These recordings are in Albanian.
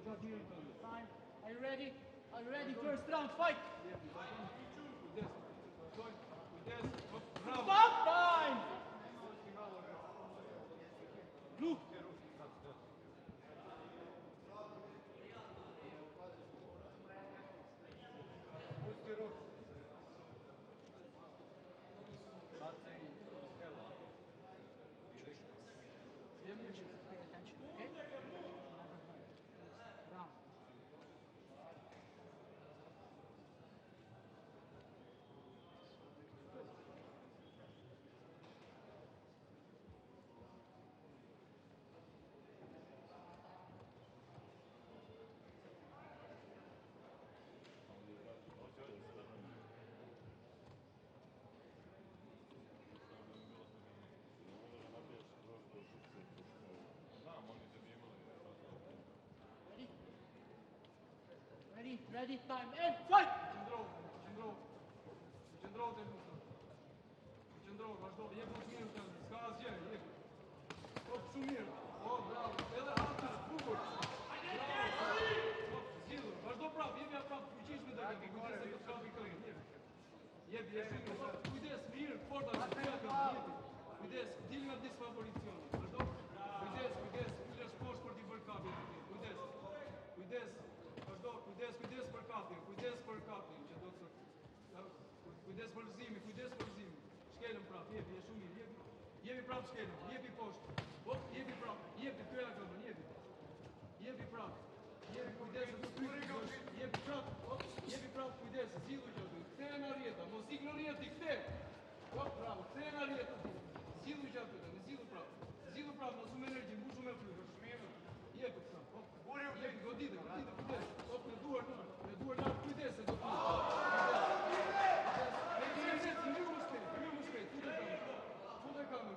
Time. Are you ready? Are you ready? First round, fight! Stop! Time! Blue! Pay attention, okay? Round. Ready? Ready? Time and fight! Vazhdo, jep më mirë të s'ka asgjë, jep. Shumë mirë. Bravo. Edhe atë bukur. Bravo. Zgjidhur. Vazhdo prapë, jepi prapë fuqishme deri te kujdes se do të kapi këngën. Jep. Kujdes, mirë, forta, kujdes, dil nga disfavoricioni. Vazhdo. Kujdes, ulesh poshtë për t'i bërë kapjen. Kujdes. Vazhdo, kujdes për kapjen, që do të kujdes për lëzimin, Shkelën prapë, jepi, je shumë mirë, jepi prapë shkelën, jepi poshtë, jepi prapë, jepi, kryera këmbën, jepi prapë, kujdes, jepi prapë, kujdes, zillu që aty, kthejë në rjeta, mos ik në rjeti, kthejë, bravo, kthejë në rjeta, zillu që aty, zillu prapë, mos shumë energji, mbu shumë e flyë, jepi prapë, jepi, godite, kujdes, në duar lartë, kujdes, se do të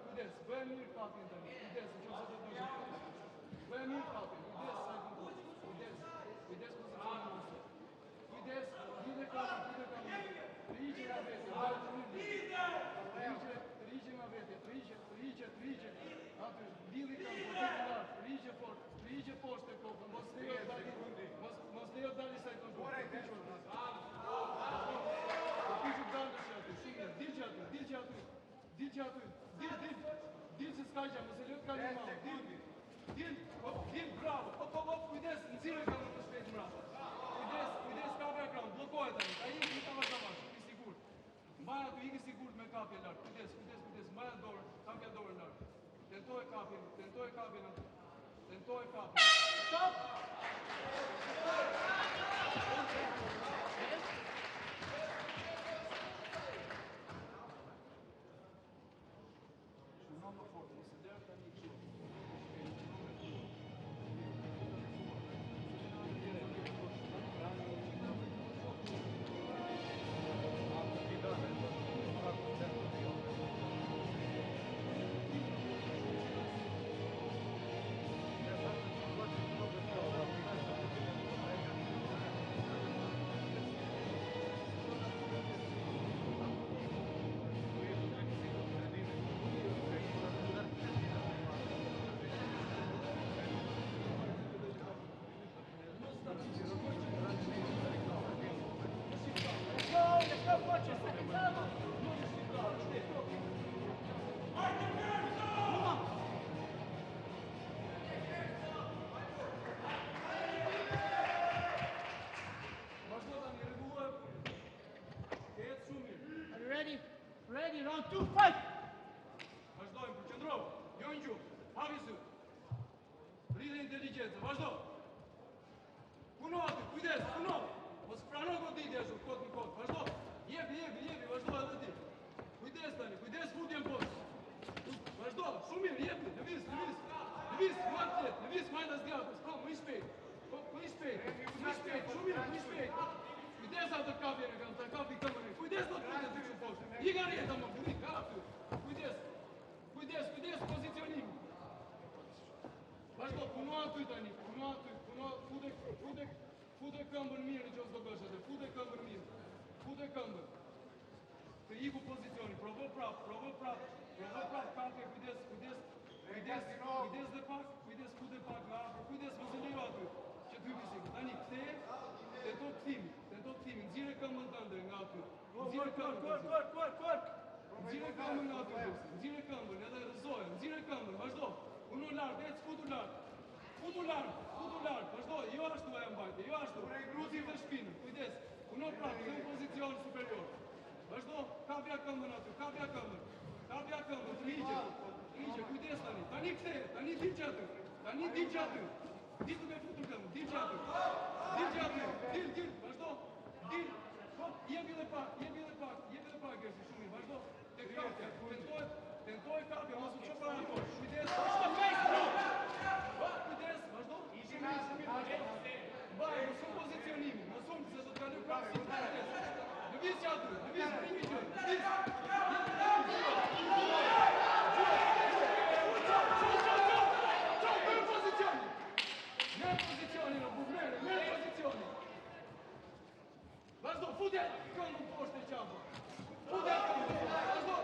kujdes, bëhem mirë kapjen të një, kujdes, në që se të të bëhem mirë kapjen, kujdes, kujdes pozicionin në nëse, kujdes, dhide kapjen, rrigje nga vete, rrigje, atë, dhili kam, rrigje fort, rrigje poshtë e kokën, mos lejo dali sa i të ndurë, pishu dalë që aty, shumë, dil që aty, Dil se s'ka gjë, mos e lëtë ka një malë, dil, bravo, kujdes, në cilë e ka më të shpetë mrapa. Kujdes ka për ekran, blokohet tani, ka i ka më të bashkë, i sigur. Mbaja tu i sigur me kapje lartë, kujdes, mbaja dorë, kapja dorë lartë. Tentoj kapjen, Stop! Number 4, mos e lërë tani kështu. Ready, round 2, fight! Vazhdojmë, përqendrohu, jo në gjuhë, hapi sy. Rridhe inteligencë, vazhdo. Puno aty, kujdes, puno. Mos prano goditje ashtu, kot në kot, vazhdo. Jepi, vazhdo edhe ti. Kujdes tani, kujdes futjen poshtë. Vazhdo, shumë mirë, jepi, lëviz, majta zgjatës, më i shpejt, shumë mirë, Kujdes atë kapjen e kam, ta kapi këmën e, kujdes do të kujdes të kështu poshtë. I ka rjeta më, buri, ka aty. Kujdes, pozicionimi. Vazhdo, puno aty tani, fute këmbën mirë në qësë do bësh atë, fute këmbën. Të iku pozicioni, provo prap, kapje, kujdes dhe pak, fute pak nga afër, kujdes mos e lejo aty, që të bisiklet. Tani ktheje, tento kthimi, nxirë këmbën tënde nga aty. Nxirë këmbën. Nxirë këmbën nga aty. Nxirë këmbën, edhe rëzoje, nxirë këmbën, vazhdo. Uno lart, ec futu lart. Futu lart, vazhdo, jo ashtu e mbajtje, jo ashtu. Ruti dhe shpinën, kujdes. Uno prapë, në pozicion superior. Vazhdo, kapja këmbën aty, kapja këmbën, rrigje, kujdes tani. Tani ktheje, tani dil që aty. Dil duke futur këmbën, dil që aty, vazhdo, dil. Jebi dhe pak, Gersi, shumë mirë, vazhdo. Tek kapja, tentoj kapja, mos u ço para ato. Kujdes, kujdes, vazhdo. Mbaj, mëson pozicionimin, mëson se do të kaloj prapë si kujdes. Lëviz që aty, lëviz, primi gjë, lëviz. Vazhdo, futja këmbën poshtë e qafë. Futja këmbën, vazhdo.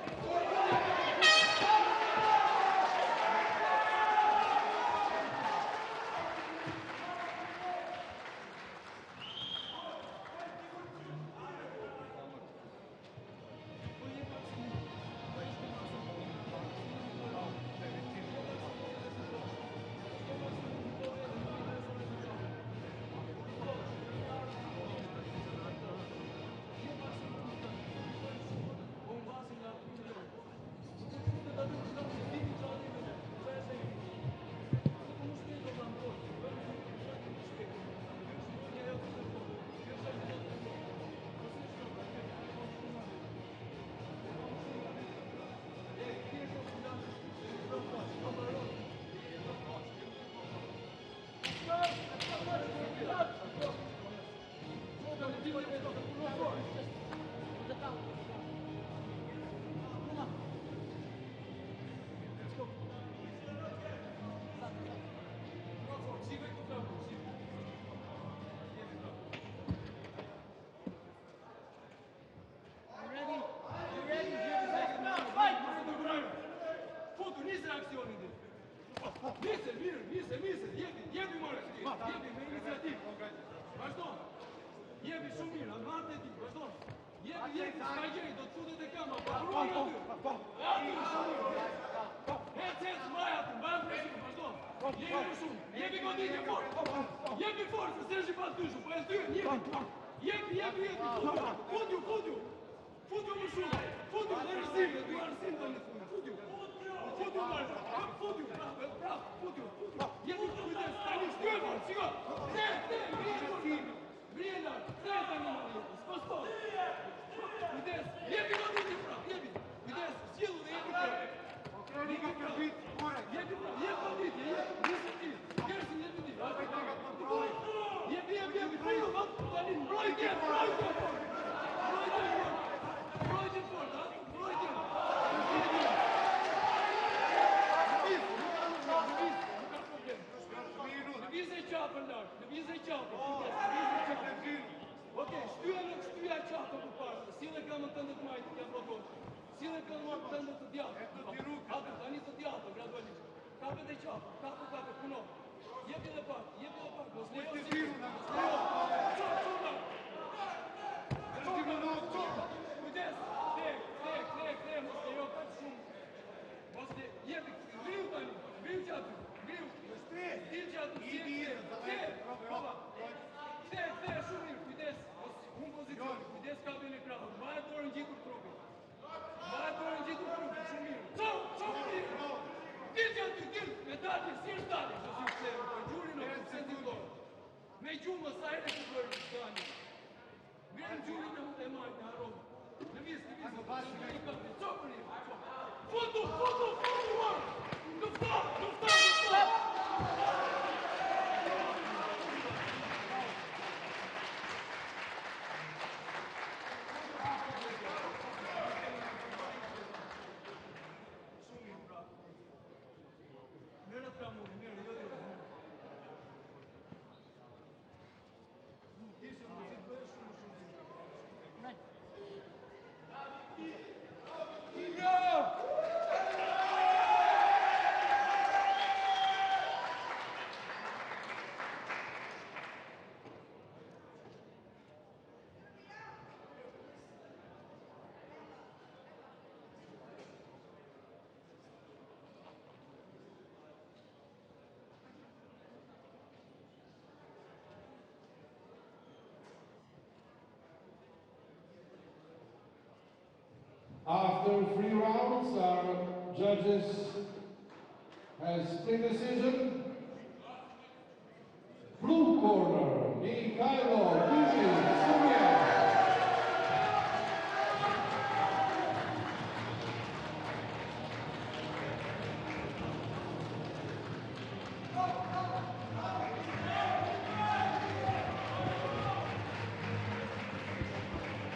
Jebi more, jebi me iniciativë. Vazhdo. Jebi shumë mirë, atë e ti, vazhdo. Jebi, s'ka gjej, do të futet e këmbë, pruaj aty. Aty shumë mirë. Ec, mbaj aty, presion, vazhdo. Jebi goditje fort. Jebi fort, se s'e pa dyshu, po e zdyen, jebi. Futju. Futju më shumë. Futju, dhe rëzime, dy arsim të në fund. Futju, marë. Futju, bravo, futju. Jebi kujdes, tani shtyë fort, shiko. Vrije lartë, tani marë, s'po. Kujdes, jebi goditje prap, jebi. Kujdes, s'jillu dhe jebi prap. Jebi goditje, Gersin, jebi ti. Jebi, frijo, tani, mbrojtje fort. Lëvizë qapën, Okej, shtyja qapën për parë, sile këmbën tënde të majtë, t'ja blokosh. Sile këmbën tënde të djatë. Atë, tani të djatë, gradualisht. Kapet e qapën, puno. Jepi dhe pak, mos lejo si. Kujdes, kthej, mos lejo këtë shumë. Mos lejo, jepi, vriu tani, vriu qatë. Dil që atë Kthej, shumë mirë, kujdes, unë pozicion, kujdes kapin e krahët, mbaj dorën gjitur trupin, shumë mirë, shumë mirë, dil që aty, me dalje, si është dalje, që si kthejë, për gjurin o përsentin dorë, me gjumë, sa e të bërë në dalje, mirë gjurin e majtë, në aromë, në visë, futu, lufta! After 3 rounds, our judges has split decision. Blue corner,